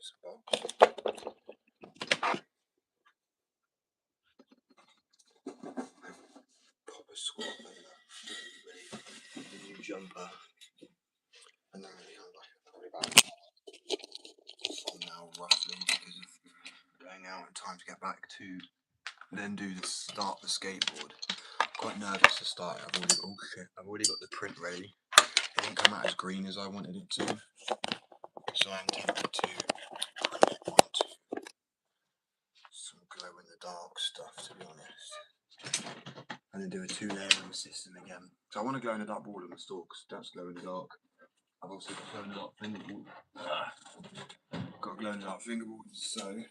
some box. Proper squat over that. Ready for the new jumper. And then really probably about from now roughly because of going out and time to get back to then do the start the skateboard. Quite nervous to start it. I've already got the print ready. It didn't come out as green as I wanted it to, so I'm tempted to print it onto some glow in the dark stuff, to be honest, and then do a 2-layering system again. So I want a glow in the dark board on the store because that's glow in the dark. I've also got glow in the dark fingerboard. Got a glow in the dark fingerboard, so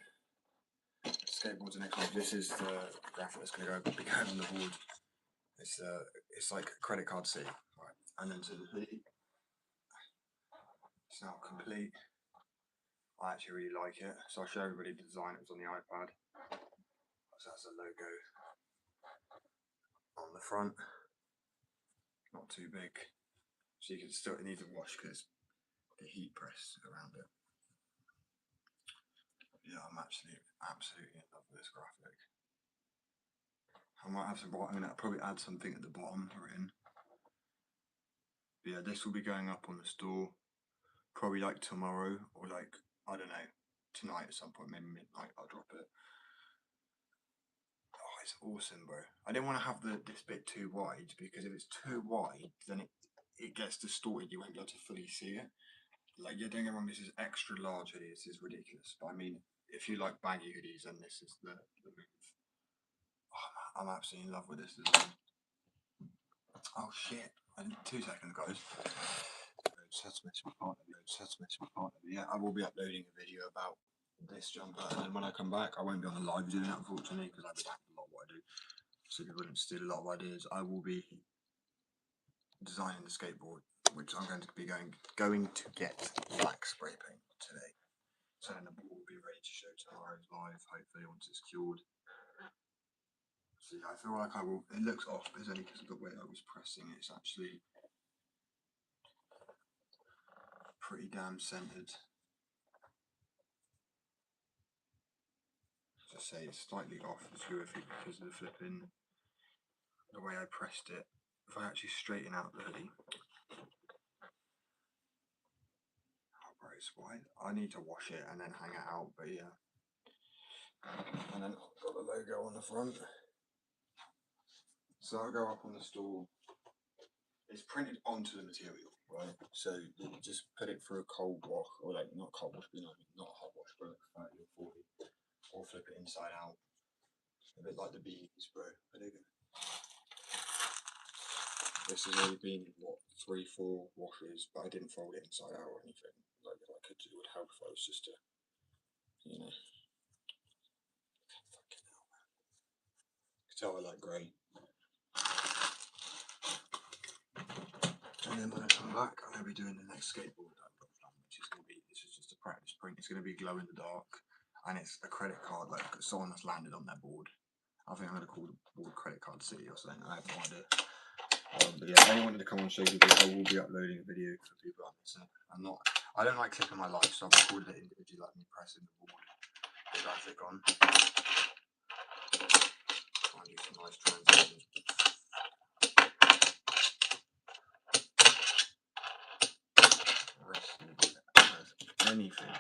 skateboard's the next one. This is the graphic that's going to be going on the board. It's like a credit card C, right? And then to the hoodie. It's now complete. I actually really like it, so I'll show everybody the design. It was on the iPad. So that's the logo on the front. Not too big, so you can still, it needs a wash because the heat press around it. Yeah, I'm actually absolutely in love with this graphic. I might have some, I'm going to probably add something at the bottom written. But yeah, this will be going up on the store probably like tomorrow, or like, I don't know, tonight at some point, maybe midnight I'll drop it. Oh, it's awesome, bro. I didn't want to have this bit too wide because if it's too wide, then it gets distorted. You won't be able to fully see it. Like, yeah, don't get me wrong, this is extra large hoodie. This is ridiculous. But I mean, if you like baggy hoodies, then this is the move. Oh, I'm absolutely in love with this design. Oh shit! 2 seconds, guys. Yeah, I will be uploading a video about this jumper, and then when I come back, I won't be on the live doing it, unfortunately, because I redact a lot of what I do, so people wouldn't steal a lot of ideas. I will be designing the skateboard, which I'm going to be going to get black spray paint today. So then the board will be ready to show tomorrow's live, hopefully, once it's cured. So yeah, I feel like I will. It looks off, but it's only because of the way I was pressing it. It's actually pretty damn centered. As I say, it's slightly off the terrific because of the flipping, the way I pressed it. If I actually straighten out the hoodie, how bright it's white. I need to wash it and then hang it out, but yeah. And then I've got the logo on the front. So I'll go up on the store. It's printed onto the material, right? So you just put it through a cold wash, or like not cold wash, but not a hot wash, but like 30 or 40, or flip it inside out. A bit like the beanies, bro. This has already been in, what, 3-4 washes, but I didn't fold it inside out or anything. Like I could do, it would help if I was just to, you know. Fucking hell, man. You can tell I like grey. And then when I come back, I'm going to be doing the next skateboard that I've got planned, which is going to be, this is just a practice print. It's going to be glow in the dark, and it's a credit card, like someone that's landed on their board. I think I'm going to call the board Credit Card City or something. I have no idea. But yeah, if anyone wanted to come on show video, I will be uploading a video for people that miss it. I don't like clipping my live, so I've recorded it individually, like me pressing the board, the graphic on. Try and do some nice transitions. Anything.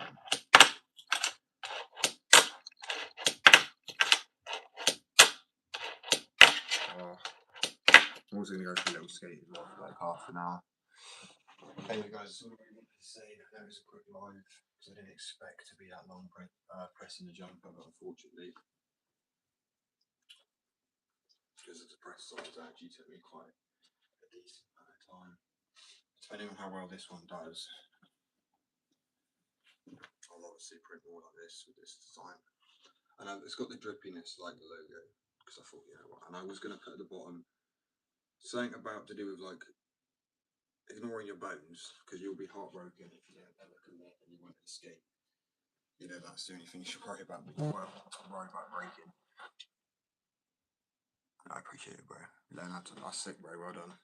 I'm also going to go for a little skate as well for like half an hour. Anyway guys, that's all I really wanted to say. I know it was a quick live because I didn't expect to be that long pressing the jumper, but unfortunately, because of the press size, it actually took me quite a decent amount of time. Depending on how well this one does, I'll obviously print more like this with this design. And it's got the drippiness like the logo, because I thought, you know what, and I was going to put at the bottom something about to do with like ignoring your bones, because you'll be heartbroken if you don't ever commit and you won't escape. You know, that's the only thing you should worry about. Well, worry about breaking. I appreciate it, bro. Leonard, that's sick, bro. Well done.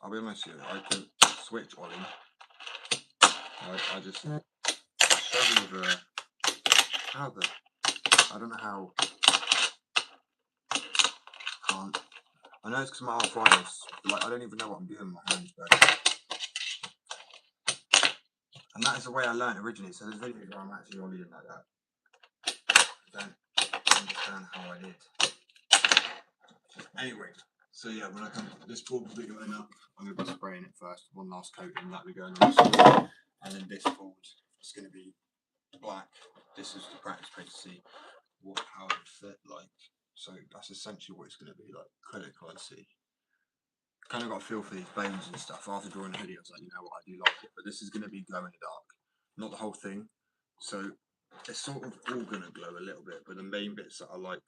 I'll be honest with you, I can switch Ollie. I just show you the How the? I don't know how. Can't. I know it's because of my arthritis. Like, I don't even know what I'm doing with my hands, bro. And that is the way I learned originally. So there's videos where I'm actually ollieing like that. I don't understand how I did. Anyway, so yeah, when I come, this board will be going up. I'm going to be spraying it first. One last coat, and that'll be going on the board. And then this board is going to be black. This is the practice page to see how it would fit like. So that's essentially what it's going to be like. Credit card C. Kind of got a feel for these bones and stuff. After drawing the hoodie, I was like, you know what, I do like it. But this is going to be glow in the dark, not the whole thing. So it's sort of all going to glow a little bit, but the main bits that are like,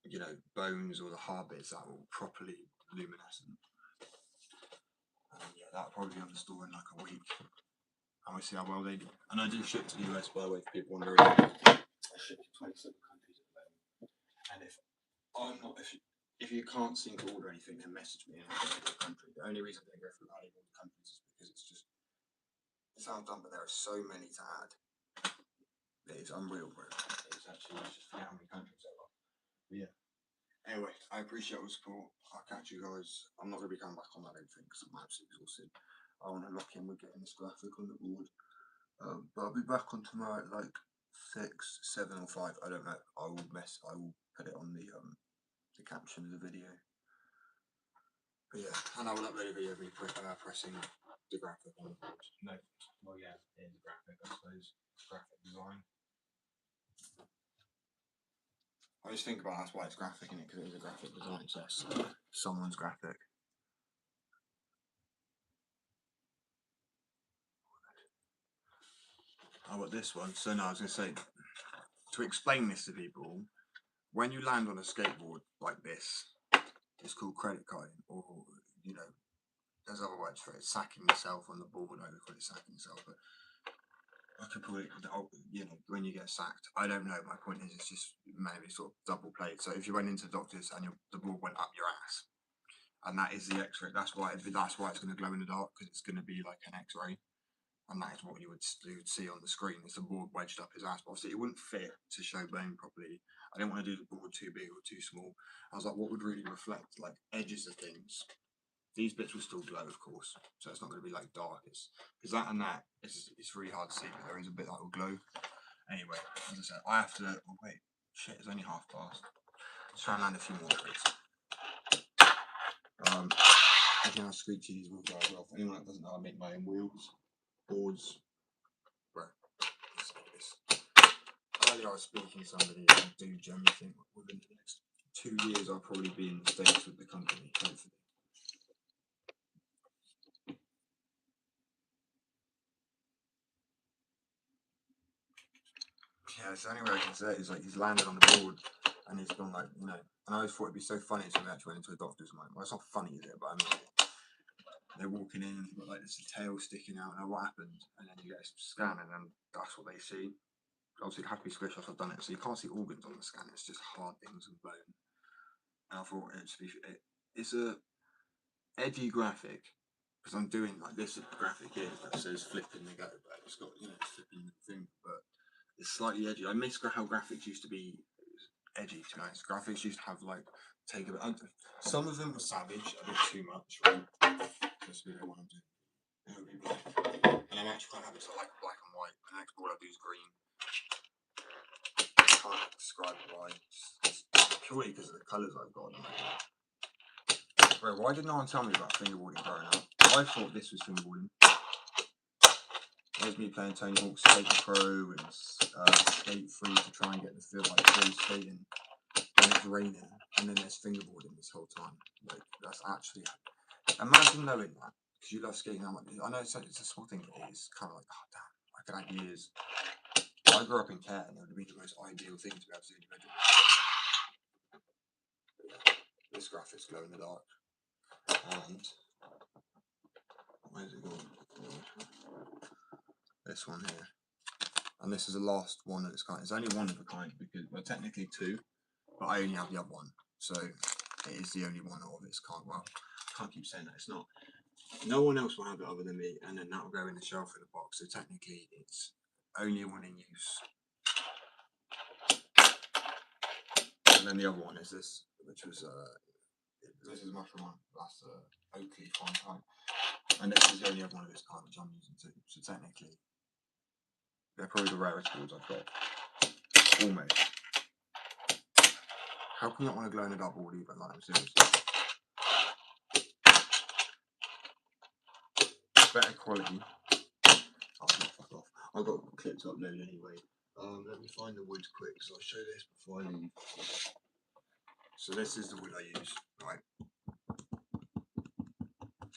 you know, bones or the hard bits that will properly luminescent. Yeah, that'll probably be on the store in like a week. And we'll see how well they do. And I do ship to the US, by the way, for people wondering. I ship to 27 countries at the moment. And if you can't seem to order anything, then message me and I'll go to the country. The only reason they go through adding all the countries is because it sounds dumb, but there are so many to add. It is unreal, bro. It's actually just how many countries there are. But yeah. Anyway, I appreciate all the support. I'll catch you guys. I'm not going to be coming back on that, I don't think, because I'm absolutely exhausted. I want to lock in with getting this graphic on the board. But I'll be back on tomorrow at like 6, 7 or 5. I don't know. I will put it on the caption of the video. But yeah, and I will upload a video of me pressing the graphic on the board. No, well yeah, in the graphic, I suppose. Graphic design. I just think about that's why it's graphic in it, because it is a graphic design, so it's someone's graphic. Oh, what this one? So no, I was going to say, to explain this to people, when you land on a skateboard like this, it's called credit carding, or, you know, there's other words for it, sacking yourself on the board. I would call it sacking yourself, but I could put it, you know, when you get sacked. I don't know. My point is, it's just maybe sort of double played. So if you went into the doctor's and the board went up your ass, and that is the X-ray. That's why it's going to glow in the dark, because it's going to be like an X-ray, and that is what you would see on the screen. It's the board wedged up his ass. But obviously, it wouldn't fit to show bone properly. I didn't want to do the board too big or too small. I was like, what would really reflect like edges of things? These bits will still glow, of course, so it's not going to be like darkest, because that and that it's really hard to see, but there is a bit that will glow. Anyway, as I said, I have to. Oh wait, shit, it's only 1/2 past. Let's try and land a few more tricks. I can have screechy these wheels are as well. For anyone that doesn't know, I make my own wheels, boards. Right. Earlier I was speaking to somebody, and I do generally think within the next 2 years I'll probably be in the States with the company, hopefully. Yeah, it's the only way I can say it is like he's landed on the board and he's gone like, you know, and I always thought it'd be so funny until we actually went into a doctor's mind. Well, it's not funny, is it? But I mean, they're walking in and they've got like this tail sticking out, and what happened? And then you get a scan, and then that's what they see. Obviously, it had to be squished off. I've done it, so you can't see organs on the scan. It's just hard things and bone. And I thought it's a edgy graphic, because I'm doing like this graphic here that says flipping the go, but it's got, you know, flipping the thing, but it's slightly edgy. I miss how graphics used to be edgy, to be honest. Graphics used to have like take a bit. Some of them were savage, a bit too much. Right? That's really what I'm doing. It would be black, and I'm actually quite happy to like black and white. The next board I do is green. I can't describe why. It's purely because of the colours I've got. Bro, why did no one tell me about fingerboarding growing up? I thought this was fingerboarding. There's me playing Tony Hawk's Skate Pro and Skate 3 to try and get the feel like free skating when it's raining, and then there's fingerboarding this whole time. Like, that's actually, imagine knowing that, because you love skating. I know it's a small thing, but it's kind of like, oh damn, I could have years. I grew up in Kent, and it would have been the most ideal thing to be able to do in your bedroom. This graphic's glow in the dark, and where's it going? This one here, and this is the last one of its kind. It's only one of a kind, because, well, technically 2, but I only have the other one, so it is the only one of its kind. Well, I can't keep saying that, it's not. No one else will have it other than me, and then that will go in the shelf in the box, so technically it's only one in use. And then the other one is this, which was this is mushroom one. That's Oakley fine type, and this is the only other one of this kind which I'm using too. So technically, they're probably the rarest boards I've got. Almost. How can you not want to glow in the dark board even? Like, I'm serious. Better quality. Oh, fuck off. I've got clips to upload anyway. Let me find the wood quick, so I'll show this before I leave. So this is the wood I use, right?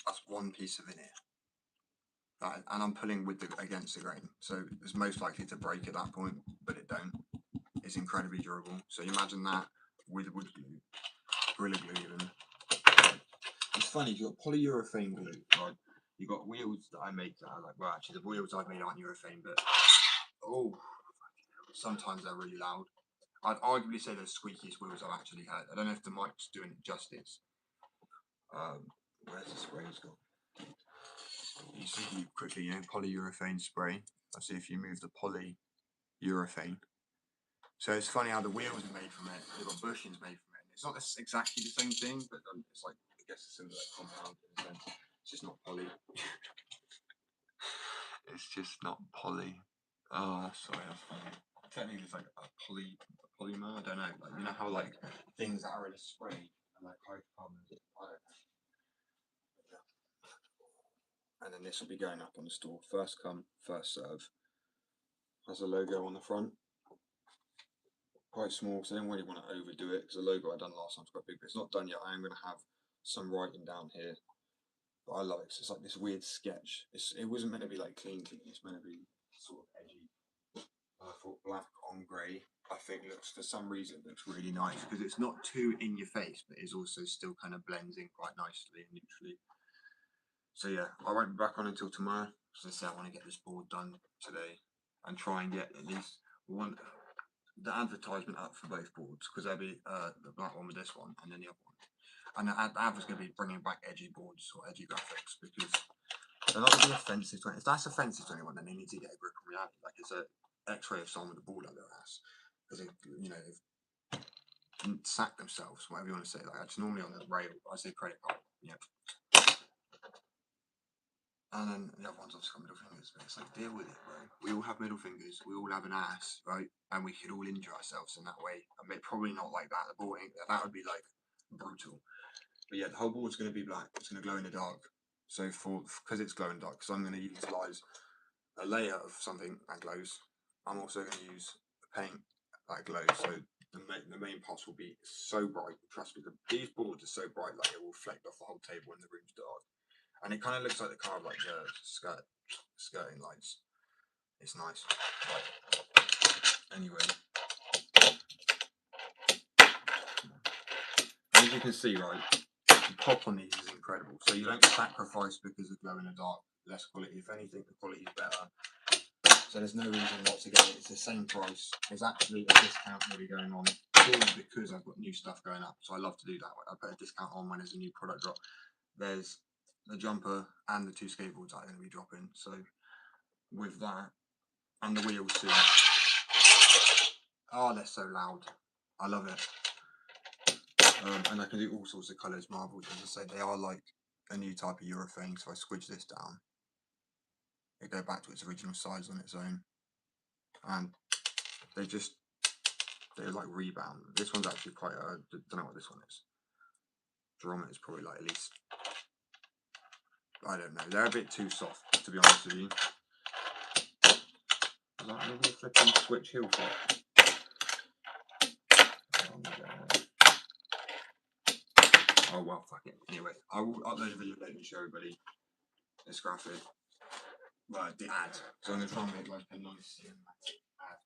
That's one piece of veneer. Right, and I'm pulling with against the grain, so it's most likely to break at that point, but it don't. It's incredibly durable. So you imagine that with wood glue, Gorilla Glue even. It's funny, you've got polyurethane glue, right? You've got wheels that I make that are like, well, actually, the wheels I've made aren't urethane, but oh, sometimes they're really loud. I'd arguably say they're the squeakiest wheels I've actually had. I don't know if the mic's doing it justice. Where's the spray's gone? You see quickly, polyurethane spray. Let's see if you move the polyurethane. So it's funny how the wheels are made from it. They've got bushings made from it. It's not exactly the same thing, but it's like, I guess it's similar compound in a sense. It's just not poly. It's just not poly. Oh, sorry, that's funny. Technically, it's like a polymer. I don't know. Like, you know how like things that are in a spray and like hydrocarbons. I don't know. Yeah. And then this will be going up on the store. First come, first serve. Has a logo on the front. Quite small, so I didn't really want to overdo it because the logo I done last time's quite big, but it's not done yet. I am going to have some writing down here, but I love it. It's like this weird sketch. It wasn't meant to be like clean. It's meant to be sort of edgy. I thought black on grey. I think looks, for some reason, looks really nice because it's not too in your face, but it's also still kind of blends in quite nicely and neutrally. So yeah, I won't be back on until tomorrow. As I said, I want to get this board done today and try and get at least one. The advertisement up for both boards because there'll be the black one with this one and then the other one, and the ad was going to be bringing back edgy boards or edgy graphics because they're not going to be offensive to anyone. If that's offensive to anyone, then they need to get a grip on reality. Like it's a X-ray of someone with a ball up their ass because they've sacked themselves, whatever you want to say. Like it's normally on the rail. I say credit card, And then the other one's obviously got middle fingers, but it's like, deal with it, bro. We all have middle fingers, we all have an ass, right? And we could all injure ourselves in that way. I mean, probably not like that. The board, that would be like brutal. But yeah, the whole board's going to be black. It's going to glow in the dark. So because it's glow in the dark, because I'm going to utilise a layer of something that glows. I'm also going to use a paint that glows. So the main parts will be so bright. Trust me, these boards are so bright, like it will reflect off the whole table when the room's dark. And it kind of looks like the car of like the skirting lights. It's nice. Right. Anyway, as you can see, right, the pop on these is incredible. So you don't sacrifice because of glow in the dark, less quality. If anything, the quality is better. So there's no reason not to get it. It's the same price. There's actually a discount really going on because I've got new stuff going up. So I love to do that. I put a discount on when there's a new product drop. There's the jumper and the two skateboards that are going to be dropping. So with that and the wheels too. Oh, they're so loud. I love it. And I can do all sorts of colours. Marbles, as I say, they are like a new type of urethane. So I squidge this down, it go back to its original size on its own, and they're like rebound. This one's actually quite. Don't know what this one is. Durometer is probably like at least. I don't know. They're a bit too soft, to be honest with you. Is that maybe a flipping switch heel flip? Oh well, fuck it. Anyway, I will upload a video later and show everybody this graphic. Well, the ad. So I'm going to try and make like a nice cinematic ad.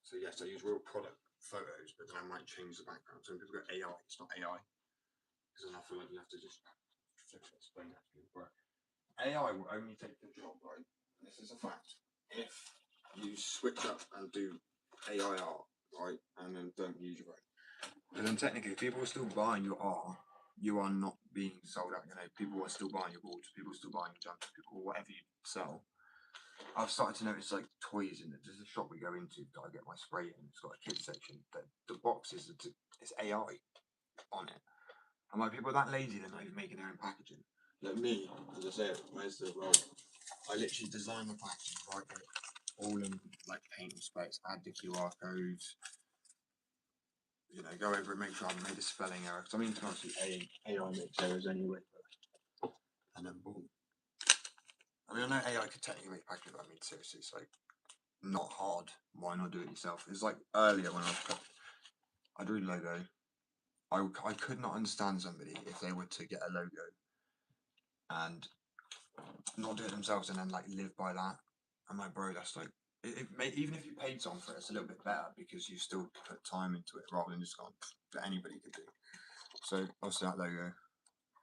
So yes, I use real product photos, but then I might change the background. So people go AI, it's not AI. Because then I feel like you have to just explain that to people. AI will only take the job, right? And this is a fact. If you switch up and do AI art, right, and then don't use your own. And then technically, if people are still buying your art, you are not being sold out. People are still buying your boards, people are still buying your jumpers, people, whatever you sell. I've started to notice like toys in it. There's a shop we go into that I get my spray in. It's got a kids section. The boxes, it's AI on it. I'm like, people are that lazy, they're not even making their own packaging. Like me, as I said, where's the role? I literally design the packaging, write it all in like paint and specs, add the QR codes, you know, go over and make sure I haven't made a spelling error. Because I mean, honestly, AI makes errors anyway. And then boom. I mean, I know AI could technically make packaging, but I mean, seriously, it's like not hard. Why not do it yourself? It's like earlier when I drew a logo. I could not understand somebody if they were to get a logo and not do it themselves and then like live by that. I'm like, bro, that's like, even if you paid someone for it, it's a little bit better because you still put time into it rather than just gone that anybody could do. So obviously that logo,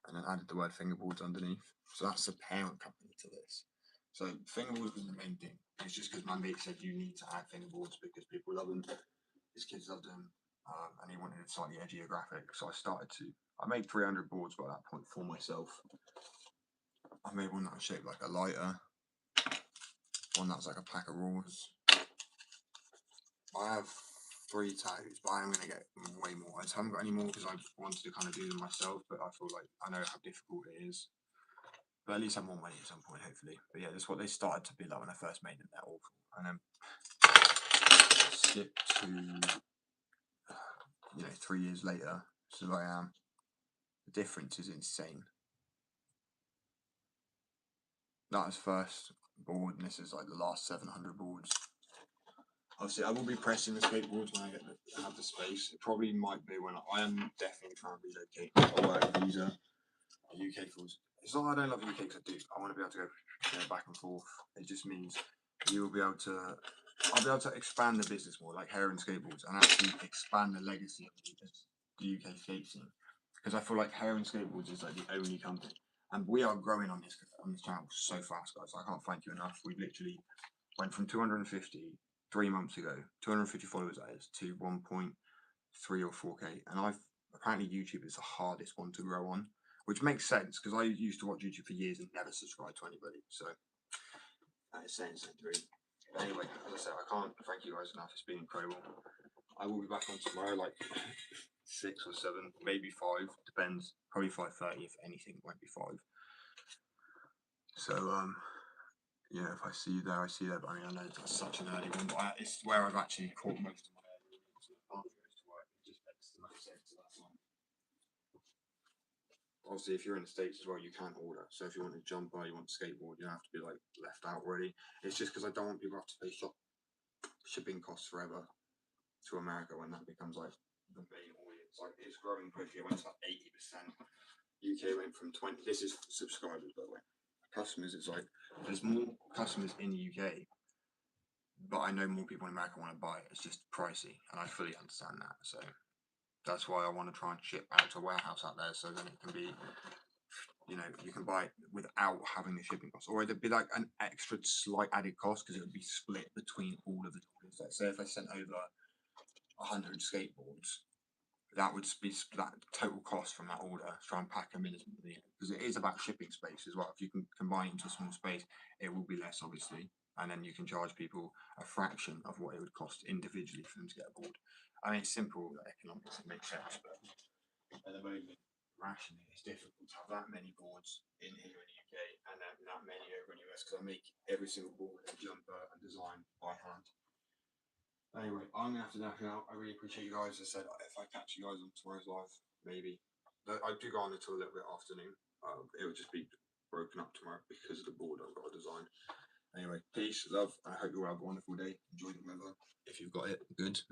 and then added the word Fingerboards underneath. So that's the parent company to this. So Fingerboards was the main thing. It's just because my mate said you need to add Fingerboards because people love them. His kids loved them, and he wanted it slightly edgier graphic. So I made 300 boards by that point for myself. I made one that was shaped like a lighter, one that was like a pack of raws. I have 3 tattoos, but I'm going to get way more. I just haven't got any more because I wanted to kind of do them myself, but I feel like I know how difficult it is. But at least have more money at some point, hopefully. But yeah, that's what they started to be like when I first made them. They're awful. And then skip to, 3 years later, so I am. The difference is insane. That was first board, and this is like the last 700 boards. Obviously, I will be pressing the skateboards when I have the space. It probably might be when I am definitely trying to relocate a work visa. UK falls. It's not that I don't love the UK because I do. I want to be able to go back and forth. It just means you will be able to. I'll be able to expand the business more, like Heron Skateboards, and actually expand the legacy of the UK skate scene. Because I feel like Heron Skateboards is like the only company, and we are growing on this channel so fast, guys. I can't thank you enough. We literally went from 250 3 months ago, 250 followers that is, to 1.3 or 4K, and apparently YouTube is the hardest one to grow on, which makes sense because I used to watch YouTube for years and never subscribed to anybody. So that is saying something really. But anyway, as I said, I can't thank you guys enough. It's been incredible. I will be back on tomorrow, like 6 or 7, maybe 5, depends. Probably 5:30 if anything. It won't be 5. So yeah, if I see you there, I see you there. But I mean, I know it's such an early one, but it's where I've actually caught most of my early ones. After it goes to work, it just makes the most sense to that one. Obviously, if you're in the States as well, you can order. So if you want a jumper, you want a skateboard, you don't have to be like left out already. It's just because I don't want people to have to pay shipping costs forever to America when that becomes like the main audience. Like it's growing quickly. It went to like 80%. UK went from 20. This is subscribers, by the way. Customers, it's like there's more customers in the UK, but I know more people in America want to buy it. It's just pricey, and I fully understand that. So that's why I want to try and ship out to a warehouse out there, so then it can be, you can buy it without having the shipping costs, or it'd be like an extra slight added cost because it would be split between all of the orders. Let's say if I sent over 100 skateboards, that would be that total cost from that order. Try and pack them in because it is about shipping space as well. If you can combine it into a small space, it will be less obviously, and then you can charge people a fraction of what it would cost individually for them to get a board. I mean, it's simple economics, it makes sense, but at the moment, rationally, it's difficult to have that many boards in here in the UK and then that many over in the US because I make every single board and jumper and design by hand. Anyway, I'm gonna have to dash out. I really appreciate you guys. As I said, if I catch you guys on tomorrow's live, maybe. I do go on until a little bit afternoon. It would just be broken up tomorrow because of the board I've got to design. Anyway, peace, love. I hope you all have a wonderful day. Enjoy the weather. If you've got it, good.